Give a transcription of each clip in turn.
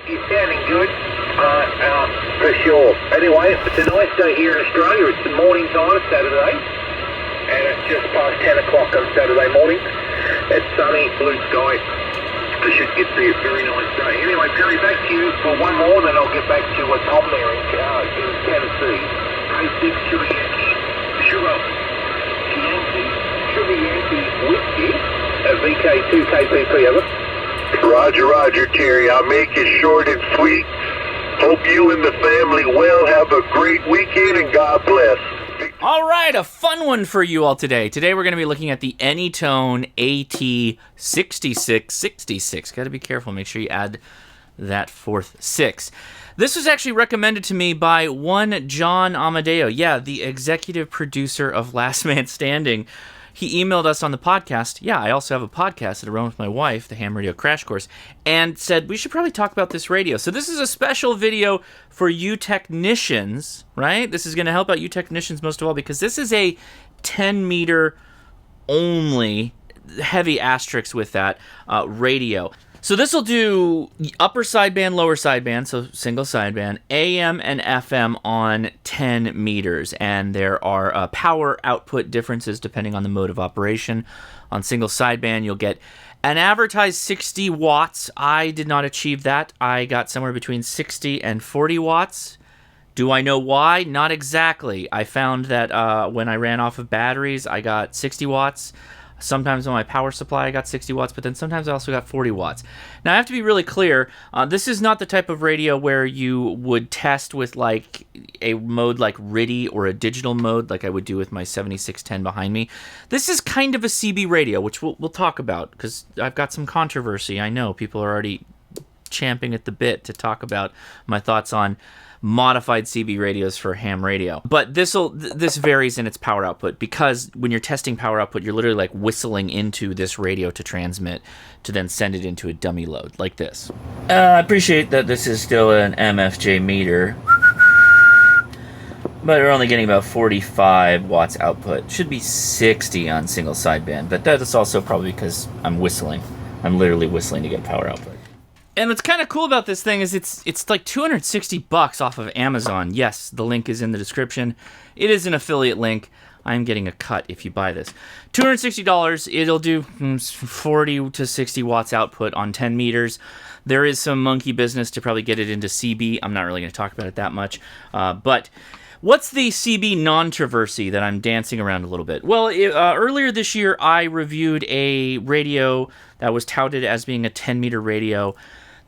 You're sounding good. For sure. Anyway, it's a nice day here in Australia. It's the morning time, it's Saturday. And it's just past 10 o'clock on Saturday morning. It's sunny, blue sky. It should get to be a very nice day. Anyway, Perry, back to you for one more, then I'll get back to Tom there in Tennessee. A6 Sugar Yankee. Sugar Yankee Whiskey. VK2 KPP, over. Roger, Terry. I'll make it short and sweet. Hope you and the family well. Have a great weekend and God bless. All right, a fun one for you all today. Today we're going to be looking at the Anytone AT-6666. Got to be careful. Make sure you add that fourth 6. This was actually recommended to me by one John Amodeo. Yeah, the executive producer of Last Man Standing. He emailed us on the podcast. Yeah, I also have a podcast that I run with my wife, the Ham Radio Crash Course, and said we should probably talk about this radio. So this is a special video for you technicians, right? This is going to help out you technicians most of all because this is a 10-meter only, heavy asterisk with that, radio. So this will do upper sideband, lower sideband, so single sideband, AM and FM on 10 meters. And there are power output differences depending on the mode of operation. On single sideband, you'll get an advertised 60 watts. I did not achieve that. I got somewhere between 60 and 40 watts. Do I know why? Not exactly. I found that when I ran off of batteries, I got 60 watts. Sometimes on my power supply I got 60 watts, but then sometimes I also got 40 watts. Now I have to be really clear, this is not the type of radio where you would test with like a mode like RTTY or a digital mode like I would do with my 7610 behind me. This is kind of a CB radio, which we'll talk about because I've got some controversy. I know people are already champing at the bit to talk about my thoughts on modified CB radios for ham radio. But this varies in its power output because when you're testing power output, you're literally like whistling into this radio to transmit to then send it into a dummy load like this. I appreciate that this is still an MFJ meter, but we're only getting about 45 watts output. Should be 60 on single sideband, but that's also probably because I'm whistling. I'm literally whistling to get power output. And what's kind of cool about this thing is it's like $260 off of Amazon. Yes, the link is in the description. It is an affiliate link. I'm getting a cut if you buy this. $260, it'll do 40 to 60 watts output on 10 meters. There is some monkey business to probably get it into CB. I'm not really going to talk about it that much. But what's the CB non-traversy that I'm dancing around a little bit? Well, earlier this year, I reviewed a radio that was touted as being a 10-meter radio,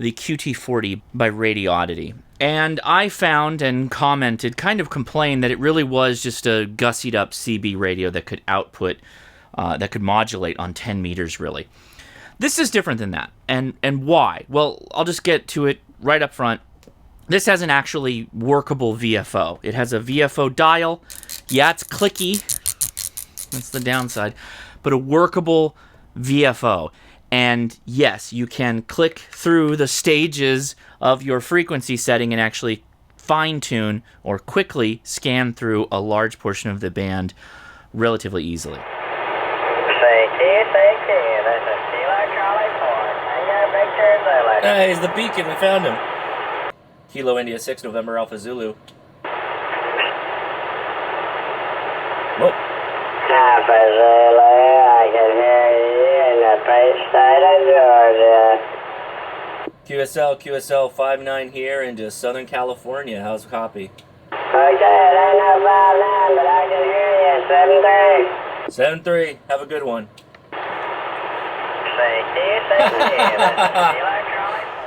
the QT40 by Radioddity. And I found and commented, kind of complained that it really was just a gussied up CB radio that could output, that could modulate on 10 meters really. This is different than that. And why? Well, I'll just get to it right up front. This has an actually workable VFO. It has a VFO dial. Yeah, it's clicky. That's the downside. But a workable VFO. And yes, you can click through the stages of your frequency setting and actually fine-tune or quickly scan through a large portion of the band relatively easily. Hey, he's the beacon. We found him. Kilo India 6, November Alpha Zulu. Whoa. Alpha Zulu, I can hear you in the great state of Georgia. QSL 59 here into Southern California. How's the copy? Okay, it ain't no 59, but I can hear you, 73. 73. Have a good one.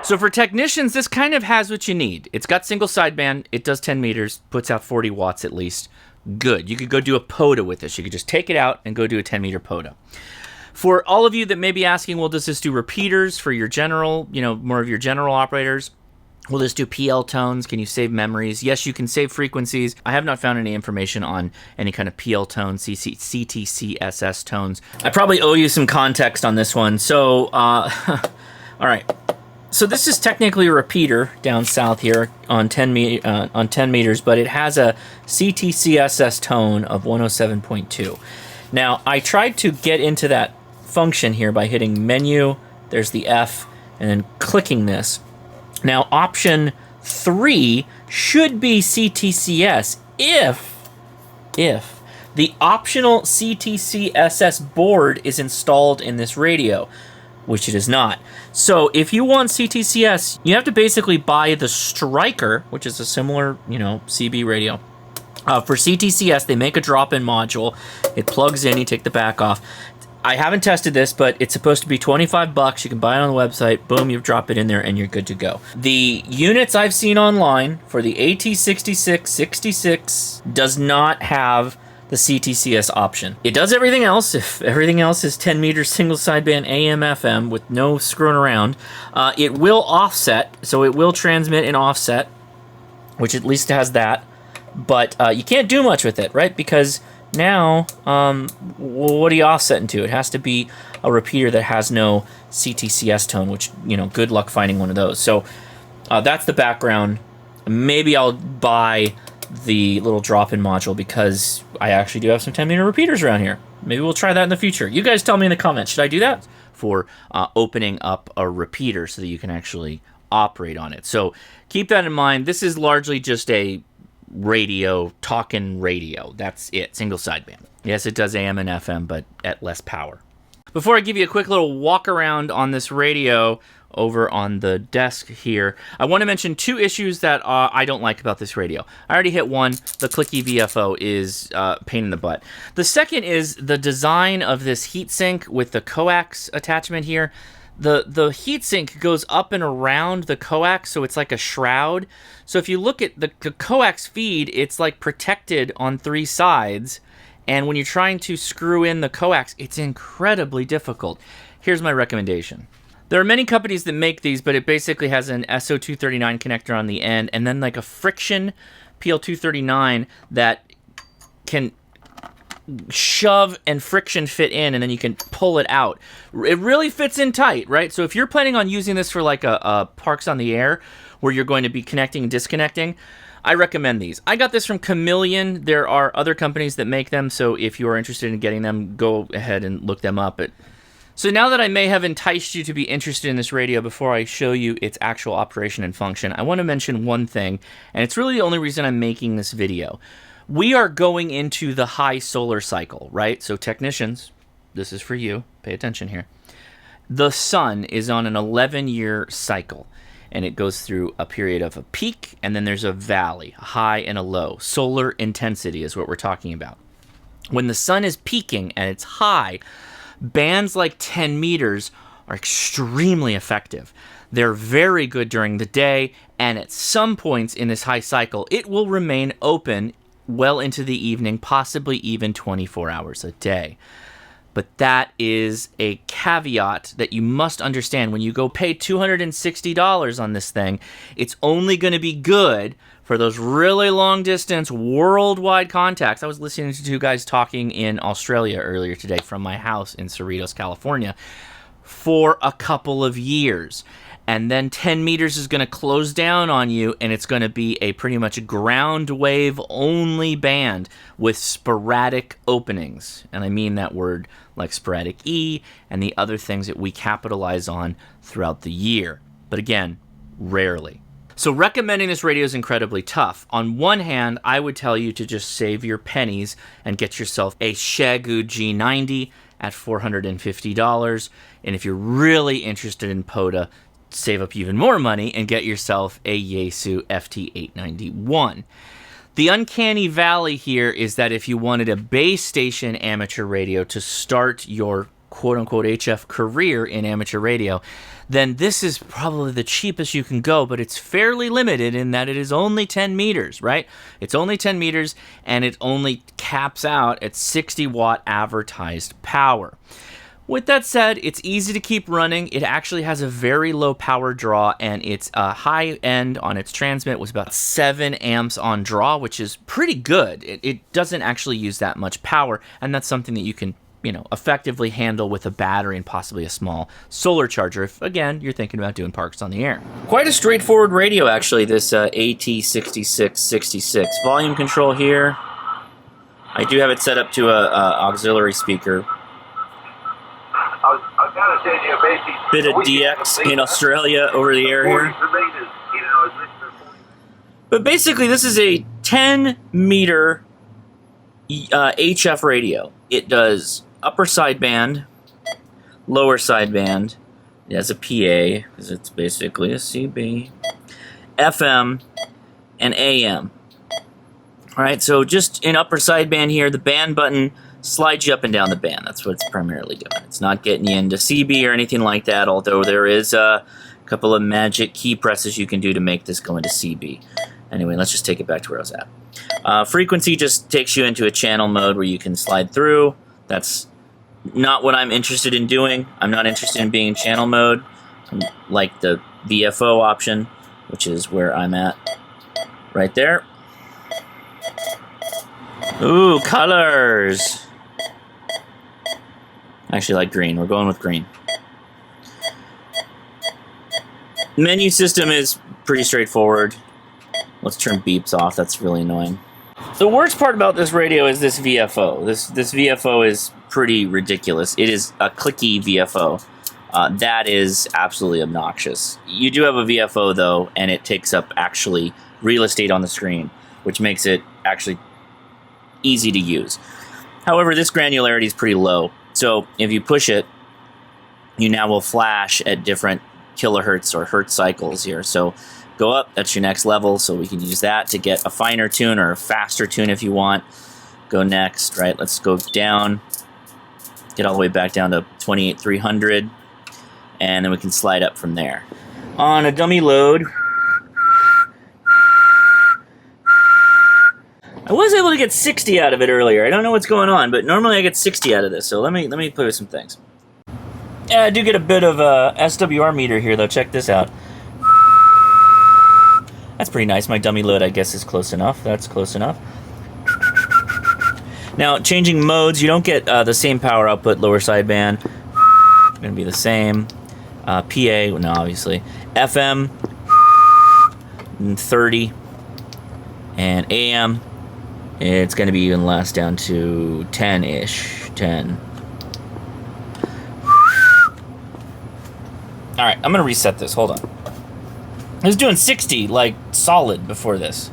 So for technicians, this kind of has what you need. It's got single sideband. It does 10 meters, puts out 40 watts at least. Good. You could go do a POTA with this. You could just take it out and go do a 10-meter POTA. For all of you that may be asking, well, does this do repeaters for your general, more of your general operators? Will this do PL tones? Can you save memories? Yes, you can save frequencies. I have not found any information on any kind of PL tones, CTCSS tones. I probably owe you some context on this one. So, all right. So this is technically a repeater down south here on 10 meters, but it has a CTCSS tone of 107.2. Now, I tried to get into that function here by hitting menu, there's the F, and then clicking this. Now, option 3 should be CTCS if the optional CTCSS board is installed in this radio, which it is not. So if you want CTCS, you have to basically buy the Striker, which is a similar, CB radio. For CTCS, they make a drop-in module. It plugs in, you take the back off. I haven't tested this, but it's supposed to be $25. You can buy it on the website. Boom, you drop it in there, and you're good to go. The units I've seen online for the AT-6666 does not have the CTCS option. It does everything else. If everything else is 10 meters single sideband AM/FM with no screwing around, it will offset, so it will transmit in offset, which at least has that. But you can't do much with it, right? Because now, what are you offsetting to? It has to be a repeater that has no CTCS tone, which, good luck finding one of those. So that's the background. Maybe I'll buy the little drop-in module because I actually do have some 10-meter repeaters around here. Maybe we'll try that in the future. You guys tell me in the comments. Should I do that? For opening up a repeater so that you can actually operate on it. So keep that in mind. This is largely just a talking radio. That's it, single sideband. Yes, it does AM and FM, but at less power. Before I give you a quick little walk around on this radio over on the desk here, I want to mention 2 issues that I don't like about this radio. I already hit one. The clicky VFO is pain in the butt. The second is the design of this heatsink with the coax attachment here. The heatsink goes up and around the coax, so it's like a shroud. So if you look at the coax feed, it's like protected on 3 sides. And when you're trying to screw in the coax, it's incredibly difficult. Here's my recommendation. There are many companies that make these, but it basically has an SO239 connector on the end, and then like a friction PL239 that can shove and friction fit in, and then you can pull it out. It really fits in tight, right? So if you're planning on using this for like a Parks on the Air, where you're going to be connecting and disconnecting, I recommend these. I got this from Chameleon. There are other companies that make them, so if you are interested in getting them, go ahead and look them up. So now that I may have enticed you to be interested in this radio before I show you its actual operation and function, I want to mention one thing, and it's really the only reason I'm making this video. We are going into the high solar cycle, right? So technicians, this is for you. Pay attention here. The sun is on an 11-year cycle, and it goes through a period of a peak, and then there's a valley, a high and a low. Solar intensity is what we're talking about. When the sun is peaking and it's high, bands like 10 meters are extremely effective. They're very good during the day, and at some points in this high cycle, it will remain open well into the evening, possibly even 24 hours a day. But that is a caveat that you must understand. When you go pay $260 on this thing, it's only going to be good for those really long distance worldwide contacts. I was listening to 2 guys talking in Australia earlier today from my house in Cerritos, California, for a couple of years. And then 10 meters is going to close down on you, and it's going to be a pretty much ground wave only band with sporadic openings. And I mean that word like sporadic E and the other things that we capitalize on throughout the year. But again, rarely. So recommending this radio is incredibly tough. On one hand, I would tell you to just save your pennies and get yourself a Shegu G90 at $450. And if you're really interested in POTA, save up even more money and get yourself a Yaesu FT891. The uncanny valley here is that if you wanted a base station amateur radio to start your quote-unquote HF career in amateur radio, then this is probably the cheapest you can go, but it's fairly limited in that it is only 10 meters, right? It's only 10 meters, and it only caps out at 60-watt advertised power. With that said, it's easy to keep running. It actually has a very low power draw, and its high end on its transmit was about 7 amps on draw, which is pretty good. It doesn't actually use that much power, and that's something that you can, effectively handle with a battery and possibly a small solar charger if, again, you're thinking about doing Parks on the Air. Quite a straightforward radio, actually, this AT-6666. Volume control here. I do have it set up to a auxiliary speaker. I've got Bit of DX in Australia over the air here. But basically, this is a 10-meter HF radio. It does upper sideband, lower sideband. It has a PA, because it's basically a CB, FM, and AM. Alright, so just in upper sideband here, the band button slides you up and down the band. That's what it's primarily doing. It's not getting you into CB or anything like that, although there is a couple of magic key presses you can do to make this go into CB. Anyway, let's just take it back to where I was at. Frequency just takes you into a channel mode where you can slide through. That's not what I'm interested in doing. I'm not interested in being in channel mode. I like the VFO option, which is where I'm at right there. Ooh, colors. I actually like green. We're going with green. Menu system is pretty straightforward. Let's turn beeps off. That's really annoying. The worst part about this radio is this VFO. This VFO is pretty ridiculous. It is a clicky VFO. That is absolutely obnoxious. You do have a VFO, though, and it takes up actually real estate on the screen, which makes it actually easy to use. However, this granularity is pretty low. So if you push it, you now will flash at different kilohertz or hertz cycles here. So go up, that's your next level, so we can use that to get a finer tune or a faster tune if you want. Go next, right? Let's go down, get all the way back down to 28,300, and then we can slide up from there. On a dummy load, I was able to get 60 out of it earlier. I don't know what's going on, but normally I get 60 out of this, so let me play with some things. Yeah, I do get a bit of a SWR meter here, though. Check this out. That's pretty nice. My dummy load, I guess, is close enough. That's close enough. Now, changing modes, you don't get the same power output, lower sideband. Going to be the same. PA, no, obviously. FM, 30. And AM, it's going to be even less, down to 10-ish. 10. Alright, I'm going to reset this. Hold on. I was doing 60, like, solid before this.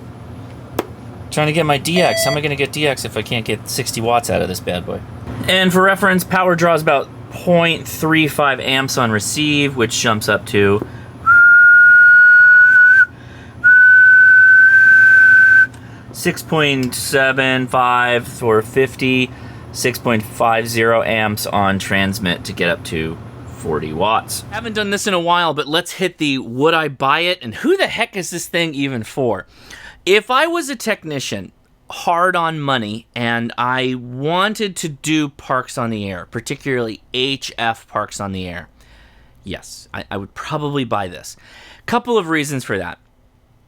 Trying to get my DX. How am I going to get DX if I can't get 60 watts out of this bad boy? And for reference, power draw is about 0.35 amps on receive, which jumps up to 6.75 for 50, 6.50 amps on transmit to get up to 40 watts. Haven't done this in a while, but let's hit the would I buy it and who the heck is this thing even for? If I was a technician hard on money and I wanted to do parks on the air, particularly HF parks on the air, yes, I would probably buy this. Couple of reasons for that.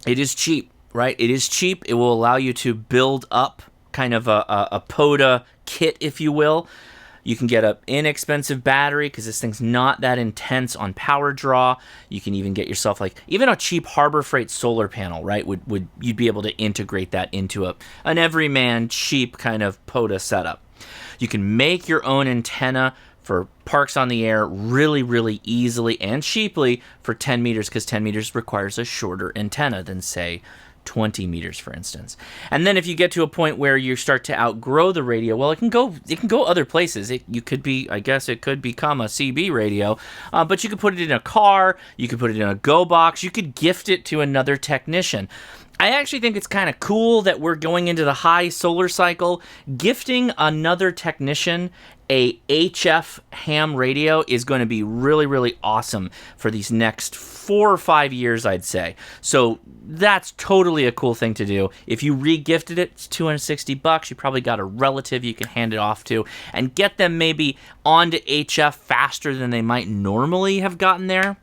It is cheap, right? It is cheap. It will allow you to build up kind of a POTA kit, if you will. You can get an inexpensive battery because this thing's not that intense on power draw. You can even get yourself like even a cheap Harbor Freight solar panel, right? Would you'd be able to integrate that into an everyman cheap kind of POTA setup. You can make your own antenna for parks on the air really, really easily and cheaply for 10 meters because 10 meters requires a shorter antenna than, say, 20 meters, for instance. And then if you get to a point where you start to outgrow the radio, well, it can go other places. You could be, I guess it could become a CB radio, but you could put it in a car, you could put it in a Go box, you could gift it to another technician. I actually think it's kind of cool that we're going into the high solar cycle. Gifting another technician a HF ham radio is going to be really, really awesome for these next 4 or 5 years, I'd say. So that's totally a cool thing to do. If you re-gifted it, it's $260. You probably got a relative you can hand it off to and get them maybe onto HF faster than they might normally have gotten there.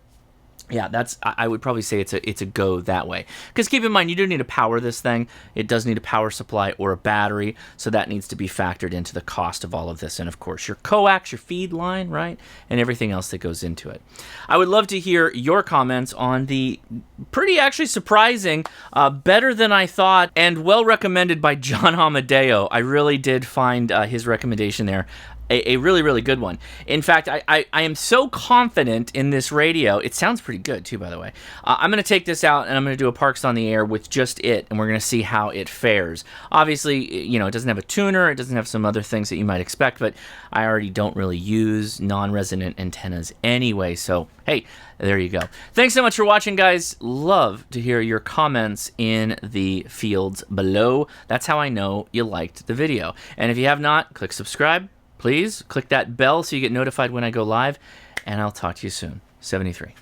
Yeah, I would probably say it's a go that way. Because keep in mind, you do need to power this thing. It does need a power supply or a battery, so that needs to be factored into the cost of all of this. And of course, your coax, your feed line, right? And everything else that goes into it. I would love to hear your comments on the pretty actually surprising, better than I thought, and well recommended by John Amodeo. I really did find his recommendation there a really, really good one. In fact, I am so confident in this radio. It sounds pretty good, too, by the way. I'm going to take this out, and I'm going to do a Parks on the Air with just it, and we're going to see how it fares. Obviously, you know, it doesn't have a tuner. It doesn't have some other things that you might expect, but I already don't really use non-resonant antennas anyway, so hey, there you go. Thanks so much for watching, guys. Love to hear your comments in the fields below. That's how I know you liked the video. And if you have not, click subscribe. Please click that bell so you get notified when I go live, and I'll talk to you soon. 73.